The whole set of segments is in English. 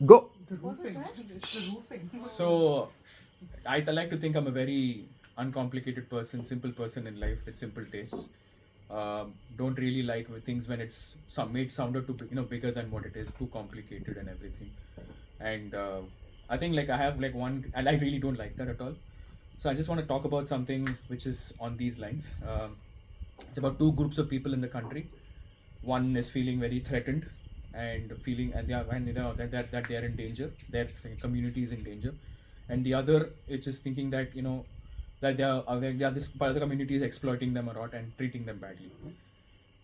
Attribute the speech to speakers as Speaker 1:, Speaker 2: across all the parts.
Speaker 1: Go.
Speaker 2: So, I like to think I'm a very uncomplicated person, simple person in life with simple tastes. Don't really like things when it's made sounded too bigger than what it is, too complicated and everything. And I think like I have like one, and I really don't like that at all. So I just want to talk about something which is on these lines. It's about two groups of people in the country. One is feeling very threatened and feeling and that they are in danger, their community is in danger, and the other is just thinking that that this part of the community is exploiting them a lot and treating them badly.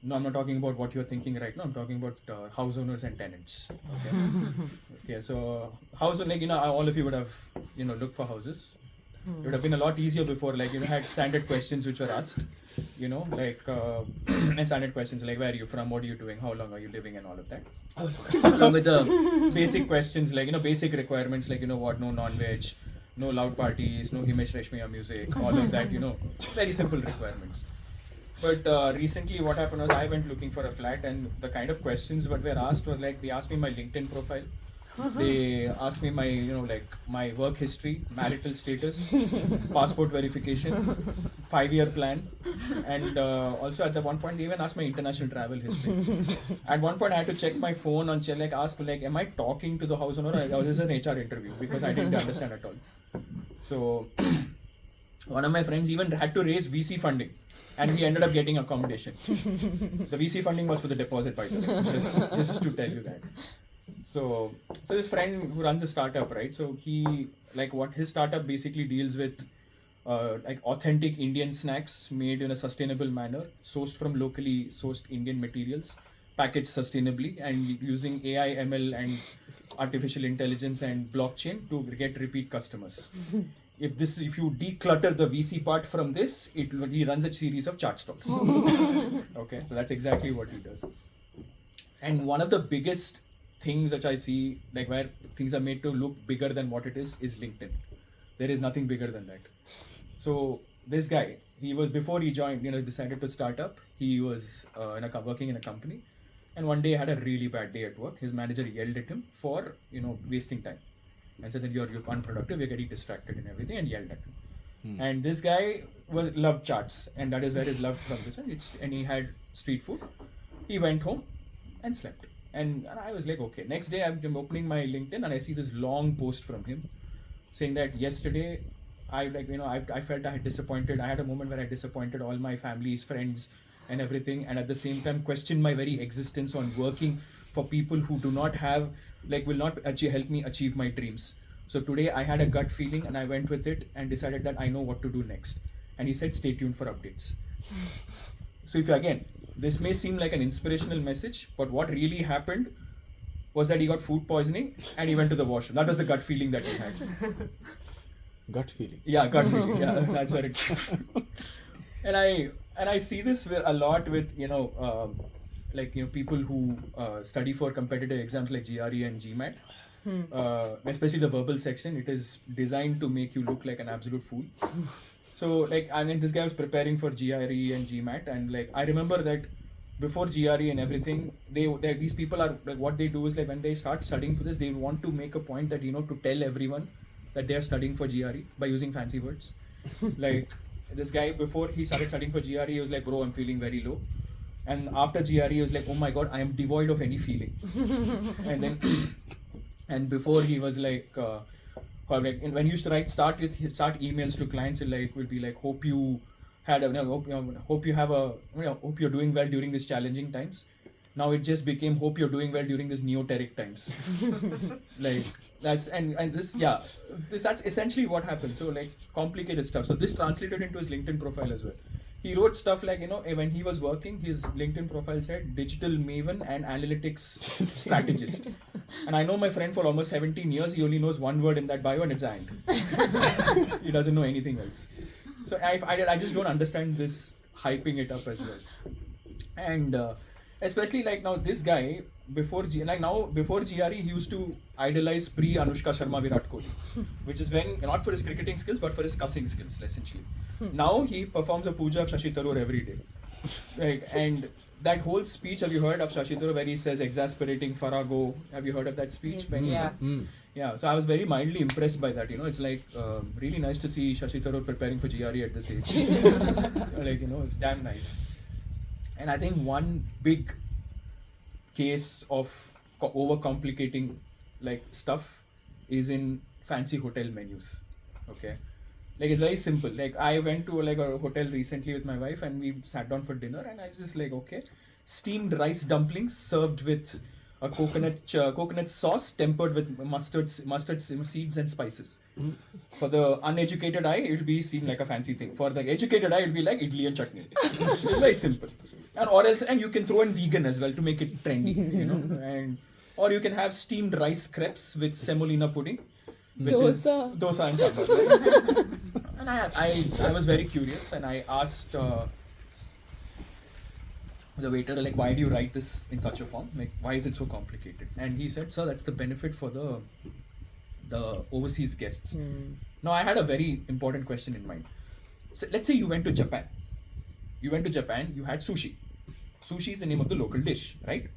Speaker 2: No, I'm not talking about what you're thinking right now. I'm talking about house owners and tenants. Okay, okay. So house like all of you would have looked for houses. It would have been a lot easier before, like had standard questions which were asked, like standard questions like where are you from, what are you doing, how long are you living, and all of that. Along with the basic questions like basic requirements like what, no non-veg, no loud parties, no Himesh Reshmiya music, all of that, very simple requirements. But recently what happened was I went looking for a flat, and the kind of questions what were asked was like they asked me my LinkedIn profile. They asked me my, like my work history, marital status, passport verification, 5-year plan, and also at the one point they even asked my international travel history. At one point I had to check my phone and like ask like, am I talking to the house owner or is this an HR interview? Because I didn't understand at all. So one of my friends even had to raise VC funding, and he ended up getting accommodation. The VC funding was for the deposit, by the way, just to tell you that. So this friend who runs a startup, right? So he like what his startup basically deals with like authentic Indian snacks made in a sustainable manner, sourced from locally sourced Indian materials, packaged sustainably, and using AI, ML, and artificial intelligence and blockchain to get repeat customers. If you declutter the VC part from this, he runs a series of chart stocks. Okay, so that's exactly what he does. And one of the biggest things which I see, like where things are made to look bigger than what it is LinkedIn. There is nothing bigger than that. So this guy, he was, before he joined, decided to start up, he was working in a company, and one day had a really bad day at work. His manager yelled at him for wasting time and said that you're unproductive, you're getting distracted and everything, and yelled at him. And this guy loved charts, and that is where his love from this one. And he had street food. He went home and slept. And I was like, okay. Next day, I'm opening my LinkedIn and I see this long post from him saying that yesterday, I felt I had disappointed. I had a moment where I disappointed all my family's friends and everything, and at the same time questioned my very existence on working for people who do not have, will not help me achieve my dreams. So today I had a gut feeling and I went with it and decided that I know what to do next. And he said, stay tuned for updates. So if you again, this may seem like an inspirational message, but what really happened was that he got food poisoning and he went to the washroom. That was the gut feeling that he had.
Speaker 1: Gut feeling.
Speaker 2: Yeah, gut feeling. Yeah, that's what it and I see this a lot with people who study for competitive exams like GRE and GMAT. Especially the verbal section, it is designed to make you look like an absolute fool. So this guy was preparing for GRE and GMAT, and I remember that before GRE and everything, these people are what they do is when they start studying for this, they want to make a point that to tell everyone that they are studying for GRE by using fancy words. This guy, before he started studying for GRE, he was like, bro, I'm feeling very low. And after GRE, he was like, oh my god, I am devoid of any feeling. And then and before he was when he used to start emails to clients, will be like, hope you had a hope you're doing well during these challenging times. Now it just became, hope you're doing well during these neoteric times. That's that's essentially what happened. So complicated stuff. So this translated into his LinkedIn profile as well. He wrote stuff like, when he was working, his LinkedIn profile said digital maven and analytics strategist. And I know my friend for almost 17 years, he only knows one word in that bio, and it's AND. He doesn't know anything else. So I just don't understand this hyping it up as well. And especially now this guy, before GRE, he used to idolize pre-Anushka Sharma Virat Kohli, which is when, not for his cricketing skills, but for his cussing skills, essentially. Now he performs a puja of Shashi Tharoor every day. And that whole speech, have you heard of Shashi Tharoor where he says exasperating Farrago? Have you heard of that speech? When he
Speaker 3: Yeah.
Speaker 2: says- Yeah, so I was very mildly impressed by that. It's like really nice to see Shashi Tharoor preparing for GRE at this age. Like, it's damn nice. And I think one big case of overcomplicating like stuff is in fancy hotel menus. Okay, like it's very simple. Like I went to like a hotel recently with my wife and we sat down for dinner and I was just like, okay, steamed rice dumplings served with a coconut sauce tempered with mustard seeds and spices. For the uneducated eye, it will be seen like a fancy thing. For the educated eye, it will be like idli and chutney. It's very simple. And you can throw in vegan as well to make it trendy, or you can have steamed rice crepes with semolina pudding, which is dosa and sambar. And I was very curious and I asked the waiter, like, why do you write this in such a form? Like, why is it so complicated? And he said, sir, that's the benefit for the overseas guests. Now, I had a very important question in mind. So, let's say you went to Japan. You had sushi. Sushi is the name of the local dish, right?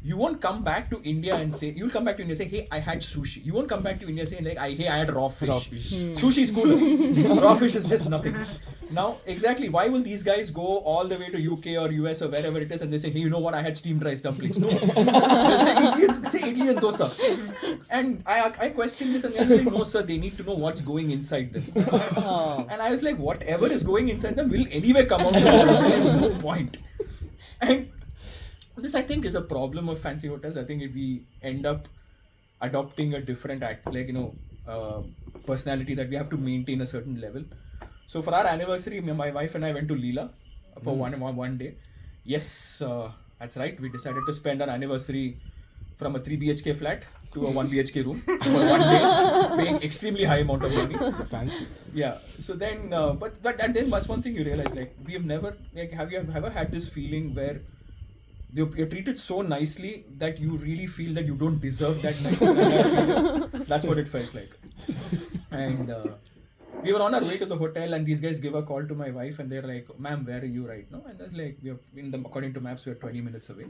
Speaker 2: You won't come back to India and say, hey, I had sushi. You won't come back to India saying, like, hey, I had raw fish. Sushi is cooler. Raw fish is just nothing. Now, exactly, why will these guys go all the way to UK or US or wherever it is and they say, hey, you know what, I had steamed rice dumplings? No. They'll say idli and dosa. And I questioned this and they're like, no, sir, they need to know what's going inside them. And I was like, whatever is going inside them will anyway come out. There's no point. And this, I think, is a problem of fancy hotels. I think if we end up adopting a different personality that we have to maintain a certain level. So for our anniversary, my wife and I went to Leela for one day. Yes, that's right. We decided to spend our anniversary from a 3 BHK flat to a 1 BHK room for one day, paying extremely high amount of money.
Speaker 1: Fancy.
Speaker 2: Yeah. So then, but then what's one thing you realize, like, we have never, like, have you ever had this feeling where you're treated so nicely that you really feel that you don't deserve that nice feeling? That's what it felt like. And we were on our way to the hotel and these guys give a call to my wife and they're like, ma'am, where are you right now? And I was like, according to maps, we are 20 minutes away.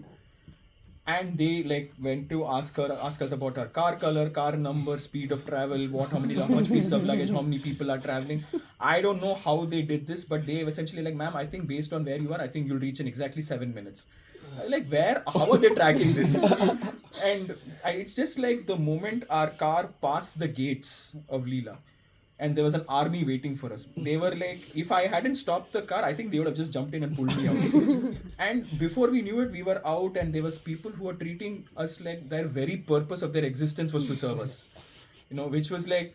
Speaker 2: And they like went to ask us about our car color, car number, speed of travel, how much pieces of luggage, how many people are traveling. I don't know how they did this, but they essentially like, ma'am, I think based on where you are, I think you'll reach in exactly 7 minutes. Like, how are they tracking this? And it's just like the moment our car passed the gates of Leela and there was an army waiting for us. They were like, if I hadn't stopped the car, I think they would have just jumped in and pulled me out. And before we knew it, we were out and there was people who were treating us like their very purpose of their existence was to serve us. Which was like,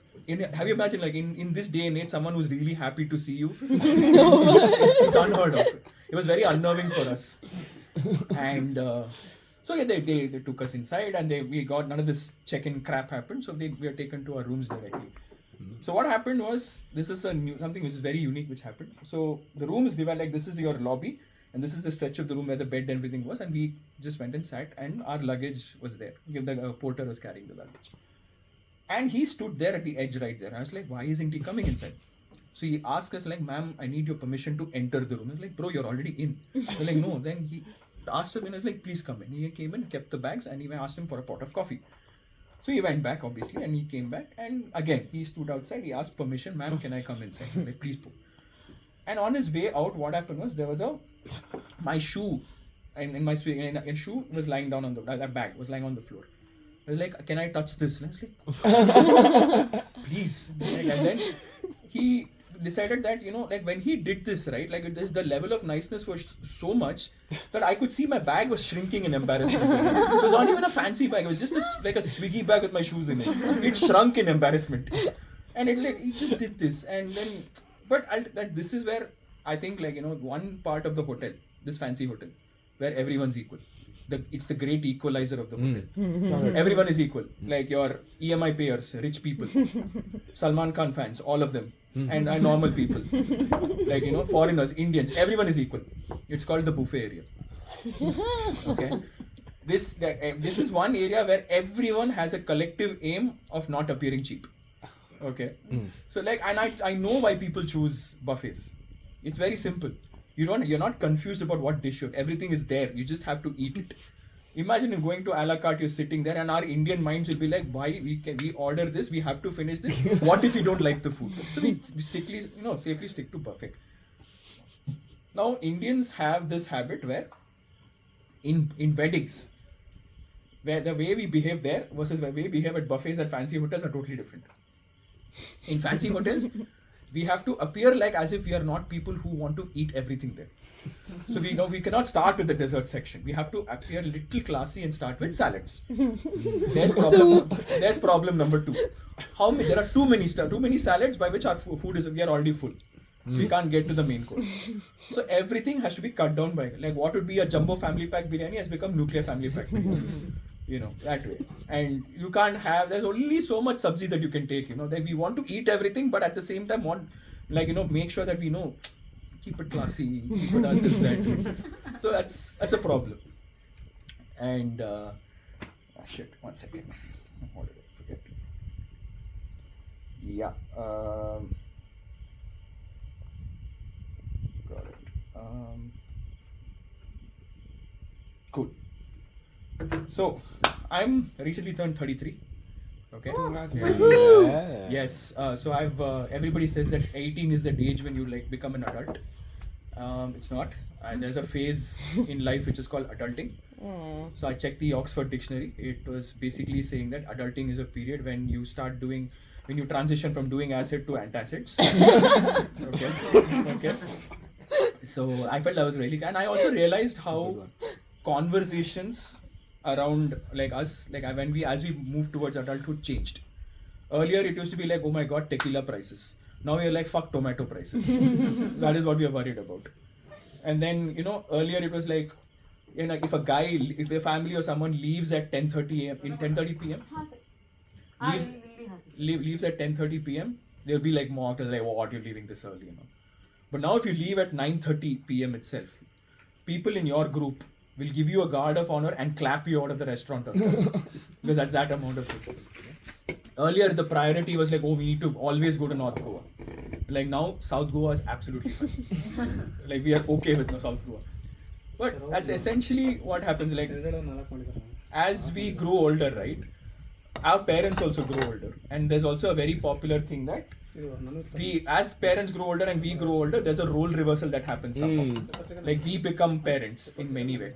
Speaker 2: have you imagined, like, in this day and age, someone who's really happy to see you? It's unheard of. It was very unnerving for us. And so yeah, they took us inside and we got none of this check-in crap happened. So we were taken to our rooms directly. So what happened was, this is something which is very unique which happened. So the room is divided, like, this is your lobby and this is the stretch of the room where the bed and everything was, and we just went and sat and our luggage was there. The porter was carrying the luggage. And he stood there at the edge right there. I was like, why isn't he coming inside? So he asked us like, ma'am, I need your permission to enter the room. I was like, bro, you're already in. We're like, no. Then he asked him and I was like, please come in. He came in, kept the bags, and even asked him for a pot of coffee. So he went back, obviously, and he came back. And again, he stood outside. He asked permission, ma'am, can I come inside? I'm like, please, bro. And on his way out, what happened was, there was my shoe, and my shoe was lying down on that bag was lying on the floor. I was like, can I touch this? And I was like, please. And then he decided that, like, when he did this, right, like, the level of niceness was so much that I could see my bag was shrinking in embarrassment. It was not even a fancy bag. It was just like a Swiggy bag with my shoes in it. It shrunk in embarrassment. And he just did this. And then, but this is where I think, like, one part of the hotel, this fancy hotel, where everyone's equal. It's the great equalizer of the hotel. Everyone is equal. Like your EMI payers, rich people, Salman Khan fans, all of them, and normal people, like, foreigners, Indians, everyone is equal. It's called the buffet area. Okay, this is one area where everyone has a collective aim of not appearing cheap. Okay, so like, and I know why people choose buffets. It's very simple. You're not confused about what dish everything is there. You just have to eat it. Imagine you going to a la carte, you're sitting there, and our Indian minds will be like, why we order this, we have to finish this. What if you don't like the food? So we safely stick to buffet. Now Indians have this habit where in weddings, where the way we behave there versus the way we behave at buffets at fancy hotels are totally different. In fancy hotels, we have to appear like as if we are not people who want to eat everything there. So we cannot start with the dessert section. We have to appear little classy and start with salads. There's problem number 2. There are too many salads by which our food we are already full. So we can't get to the main course. So everything has to be cut down by, like, what would be a jumbo family pack biryani has become nuclear family pack biryani. That way. And you can't have, there's only so much sabzi that you can take, that we want to eat everything, but at the same time make sure that we keep it classy, keep it ourselves that way. So that's a problem. And, one second. What did I forget? Yeah. Got it. Cool. So, I'm recently turned 33. Okay.
Speaker 1: Yeah.
Speaker 2: Yes. So I've. Everybody says that 18 is the age when you become an adult. It's not. There's a phase in life which is called adulting. So I checked the Oxford Dictionary. It was basically saying that adulting is a period when you transition from doing acid to antacids. Okay. So I felt I was really, and I also realized how conversations around as we moved towards adulthood changed. Earlier it used to be like, oh my god, tequila prices. Now we're like, fuck tomato prices. That is what we are worried about. And then earlier it was like, if a family or someone leaves at 10:30 p.m. leaves at 10:30 p.m. they'll be like mocked, like, oh, what, you're leaving this early, But now if you leave at 9:30 p.m. itself, people in your group will give you a guard of honor and clap you out of the restaurant because that's that amount of people. Earlier the priority was like, oh, we need to always go to North Goa. Like now South Goa is absolutely fine. Like we are okay with South Goa. But that's essentially what happens. Like as we grow older, right, our parents also grow older, and there's also a very popular thing that as parents grow older and we grow older, there's a role reversal that happens somehow. Like we become parents in many ways.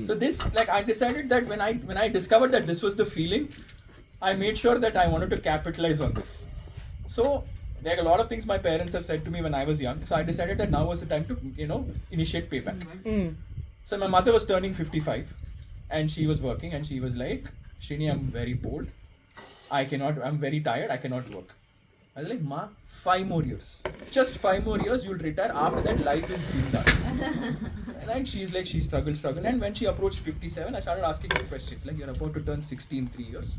Speaker 2: So this, I decided that when I discovered that this was the feeling, I made sure that I wanted to capitalize on this. So there are a lot of things my parents have said to me when I was young. So I decided that now was the time to, initiate payback. So my mother was turning 55 and she was working and she was like, Shrini, I'm very bored. I'm very tired. I cannot work. I was like, Ma, 5 more years. Just 5 more years, you'll retire. After that, life is done. And she's like, she struggled. And when she approached 57, I started asking her questions. Like, you're about to turn 60 in 3 years.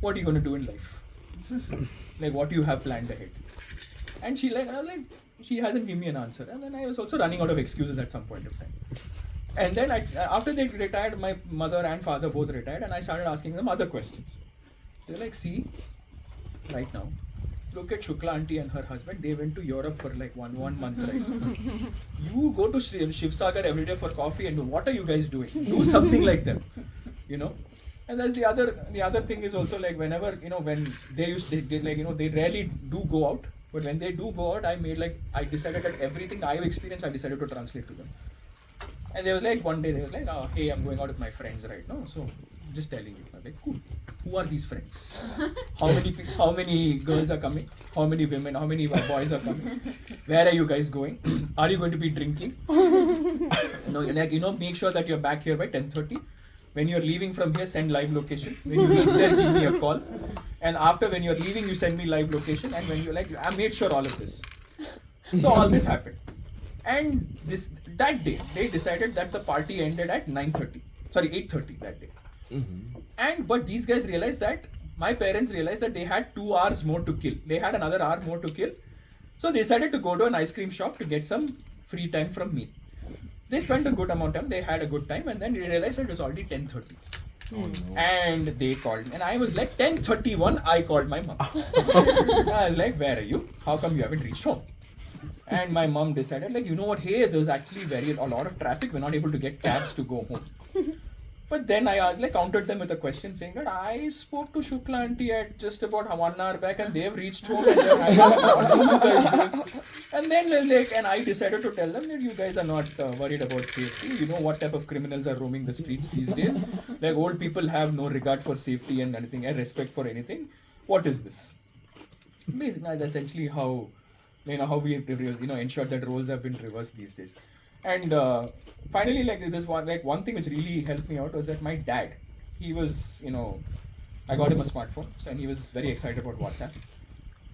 Speaker 2: What are you going to do in life? Like, what do you have planned ahead? And she she hasn't given me an answer. And then I was also running out of excuses at some point of time. And then after they retired, my mother and father both retired, and I started asking them other questions. They're like, see, right now, look at Shukla auntie and her husband. They went to Europe for like one month right now. You go to Shivsagar every day for coffee and what are you guys doing? Do something like them, And that's the other thing is also like whenever, when they rarely do go out. But when they do go out, I decided that everything I've experienced, I decided to translate to them. And they were like, one day they were like, oh, hey, I'm going out with my friends right now. So, just telling you. I'm like, cool. Who are these friends? How many girls are coming? How many women? How many boys are coming? Where are you guys going? Are you going to be drinking? Make sure that you're back here by 10:30. When you're leaving from here, send live location. When you reach there, give me a call. And after, when you're leaving, you send me live location. And when you're like, I made sure all of this. So all this happened. And that day, they decided that the party ended at 8:30 that day. But these guys realized that, my parents realized that they had 2 hours more to kill. They had another hour more to kill. So they decided to go to an ice cream shop to get some free time from me. They spent a good amount of time, they had a good time, and then they realized that it was already 10:30. Oh, no. And they called me, and I was like, 10:31, I called my mom. I was like, where are you? How come you haven't reached home? And my mom decided, like, you know what, hey, there's actually a lot of traffic, we're not able to get cabs to go home. But then I asked, like, countered them with a question saying that I spoke to Shukla auntie at just about 1 hour back and they've reached home and they're having what are you guys doing? And then, like, and I decided to tell them that you guys are not worried about safety. You know what type of criminals are roaming the streets these days. Like, old people have no regard for safety and anything, and respect for anything. What is this? Basically, that's essentially how, how we ensured that roles have been reversed these days. And finally, like, this one thing which really helped me out was that my dad, he was, I got him a smartphone, and he was very excited about WhatsApp.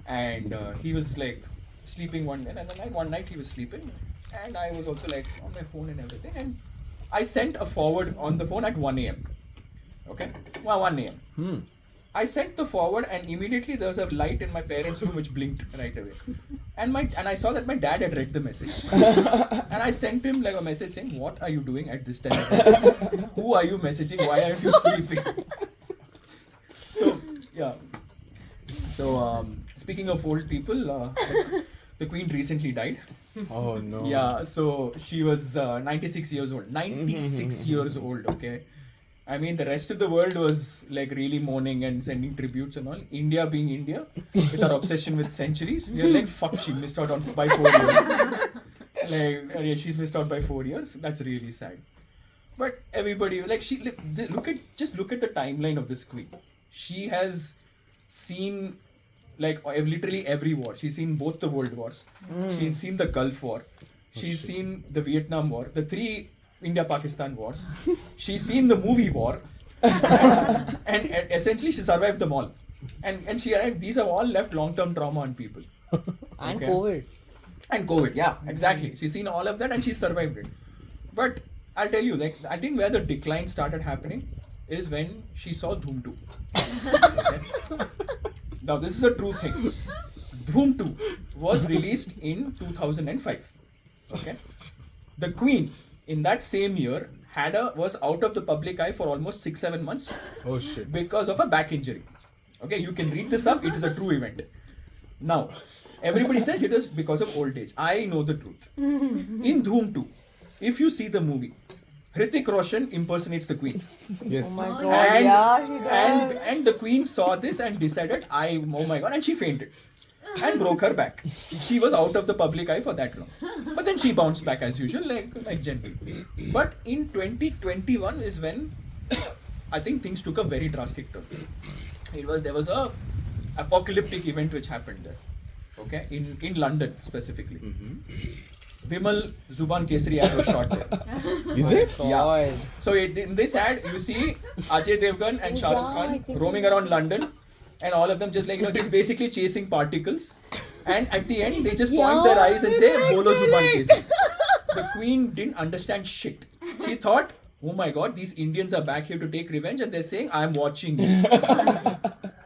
Speaker 2: And he was like sleeping one day, and then one night he was sleeping, and I was also like on my phone and everything, and I sent a forward on the phone at 1 a.m. Okay, well, 1 a.m. I sent the forward, and immediately there was a light in my parents' room which blinked right away. And I saw that my dad had read the message. And I sent him like a message saying, "What are you doing at this time? Who are you messaging? Why aren't you sleeping?" So, yeah. So, speaking of old people, the Queen recently died.
Speaker 1: Oh no.
Speaker 2: Yeah, so she was 96 years old. 96 years old, okay? I mean, the rest of the world was like really mourning and sending tributes and all. India being India, with our obsession with centuries, we are like, fuck, she missed out by 4 years. Like, she's missed out by 4 years. That's really sad. But everybody, like, look at the timeline of this queen. She has seen like literally every war. She's seen both the world wars. She's seen the Gulf War. She's seen the Vietnam War. The 3 India-Pakistan wars. She's seen the movie war, and essentially she survived them all. And these have all left long-term trauma on people.
Speaker 3: And
Speaker 2: Okay.
Speaker 3: COVID.
Speaker 2: And COVID, yeah, exactly. She's seen all of that and she survived it. But I'll tell you, like, I think where the decline started happening is when she saw Dhoom 2. Okay? Now, this is a true thing. Dhoom 2 was released in 2005. Okay, the Queen in that same year was out of the public eye for almost 6-7 months
Speaker 1: Oh shit.
Speaker 2: because of a back injury. Okay, you can read this up, it is a true event. Now, everybody says it is because of old age. I know the truth. In Dhoom 2, if you see the movie, Hrithik Roshan impersonates the Queen.
Speaker 1: Yes.
Speaker 3: Oh my god,
Speaker 2: And,
Speaker 3: yeah, he does.
Speaker 2: and the Queen saw this and decided, oh my god, and she fainted. And broke her back. She was out of the public eye for that long. But then she bounced back as usual, like generally. But in 2021 is when I think things took a very drastic turn. There was a apocalyptic event which happened there. Okay, in London specifically. Vimal Zuban Kesari ad was shot there.
Speaker 1: Is it?
Speaker 2: Yeah. So in this ad, you see Ajay Devgan and Shah Rukh
Speaker 3: I
Speaker 2: Khan
Speaker 3: think
Speaker 2: roaming around London, and all of them just like just basically chasing particles. And at the end, they just point their eyes and say "Bolo Zuban Kesari." The Queen didn't understand shit. She thought, "Oh my God, these Indians are back here to take revenge," and they're saying, "I'm watching you."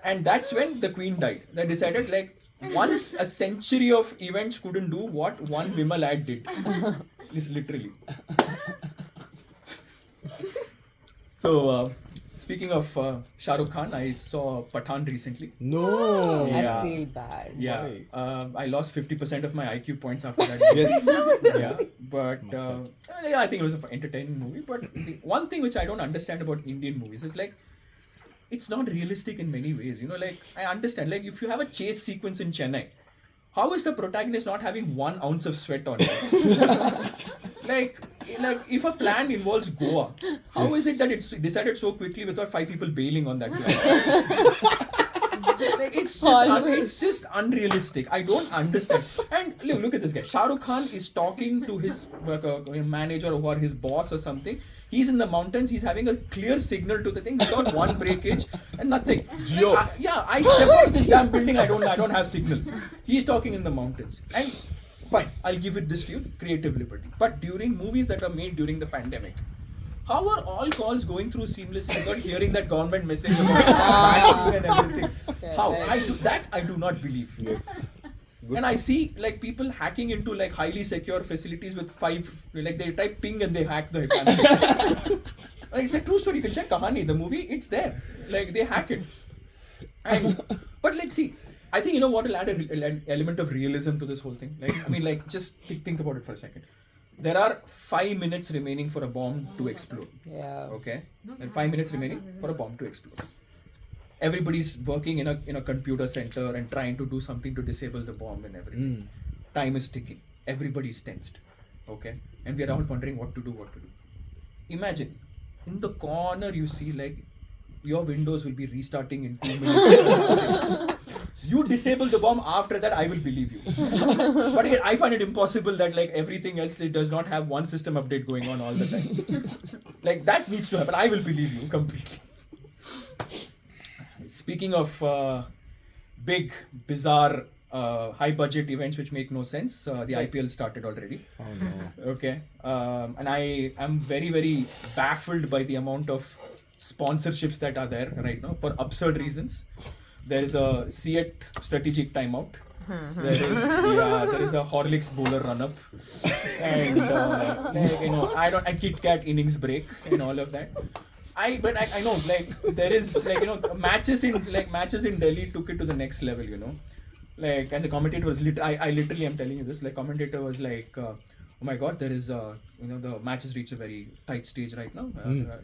Speaker 2: And that's when the Queen died. They decided, like, once a century of events couldn't do what one Vimal ad did. Literally. So, speaking of Shah Rukh Khan, I saw Pathaan recently.
Speaker 1: No.
Speaker 2: Yeah.
Speaker 3: I feel bad.
Speaker 2: Yeah. I lost 50% of my IQ points after that.
Speaker 1: Yes.
Speaker 2: Yeah. But I think it was an entertaining movie. But the one thing which I don't understand about Indian movies is like, it's not realistic in many ways. Like, I understand, like, if you have a chase sequence in Chennai, how is the protagonist not having 1 ounce of sweat on him? like if a plan involves Goa, how is it that it's decided so quickly without 5 people bailing on that plan? Like, it's just unrealistic. I don't understand. And look at this guy. Shah Rukh Khan is talking to his manager or his boss or something. He's in the mountains. He's having a clear signal to the thing without one breakage and nothing.
Speaker 1: Geo.
Speaker 2: I step out this damn building. I don't have signal. He's talking in the mountains. And fine, I'll give it this to you, creative liberty. But during movies that are made during the pandemic, how are all calls going through seamlessly without hearing that government message about vaccine and everything? How? I do not believe.
Speaker 1: Yes. Good.
Speaker 2: And I see like people hacking into like highly secure facilities with 5, like they type ping and they hack the panel. Like, it's a true story. You can check Kahani, the movie. It's there. Like they hack it. But let's see. I think what will add an element of realism to this whole thing. Like, I mean, like, just think about it for a second. There are 5 minutes remaining for a bomb to explode.
Speaker 3: Yeah.
Speaker 2: Okay, and 5 minutes remaining for a bomb to explode. Everybody's working in a computer center and trying to do something to disable the bomb and everything. Time is ticking. Everybody's tensed. Okay, and we are all wondering what to do. Imagine, in the corner you see like your Windows will be restarting in 2 minutes. You disable the bomb, after that I will believe you. But again, I find it impossible that like everything else it does not have one system update going on all the time. Like that needs to happen. I will believe you completely. Speaking of big, bizarre, high budget events which make no sense, the IPL started already.
Speaker 1: Oh no.
Speaker 2: Okay, and I am very, very baffled by the amount of sponsorships that are there right now for absurd reasons. There is a Seat strategic timeout. There is a Horlicks bowler run-up, and and Kit Kat innings break and all of that. I know like there is like matches in Delhi took it to the next level. Like, and the commentator was I literally am telling you this. Like, commentator was like, oh my God, there is the match has reached a very tight stage right now.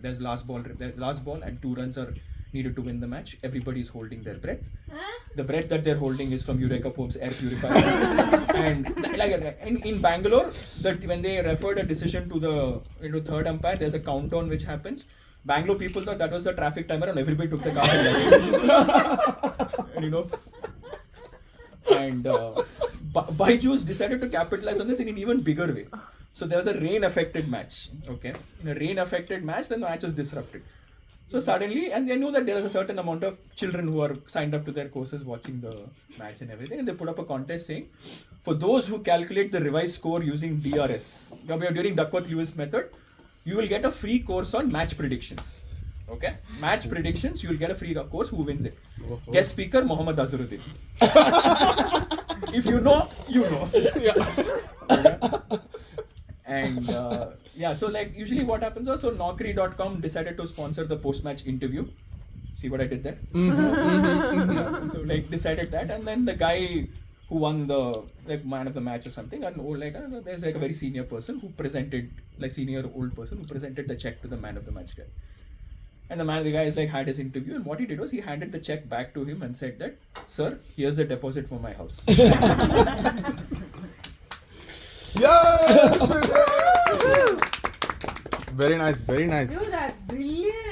Speaker 2: There's last ball and 2 runs are needed to win the match. Everybody's holding their breath. The breath that they're holding is from Eureka Pope's air purifier. And like in Bangalore, that when they referred a decision to the third umpire, there's a countdown which happens. Bangalore people thought that was the traffic timer, and everybody took the car and left. And Byju's decided to capitalize on this in an even bigger way. So there was a rain-affected match. Okay, in a rain-affected match, then the match was disrupted. So suddenly, and they knew that there was a certain amount of children who are signed up to their courses watching the match and everything, and they put up a contest saying, for those who calculate the revised score using DRS, during Duckworth-Lewis method, you will get a free course on match predictions. Okay, match predictions, you will get a free course. Who wins it? Guest speaker Mohammad Azharuddin. If you know, you know. Okay. And so like usually what happens was, so Naukri.com decided to sponsor the post-match interview. See what I did there? Yeah, so like decided that, and then the guy who won the like man of the match or something, and there's like a very senior person who presented, like senior old person who presented the check to the man of the match guy. And the guy is like had his interview, and what he did was he handed the check back to him and said that, sir, here's the deposit for my house.
Speaker 1: Very nice, very nice.
Speaker 4: Dude, that's brilliant.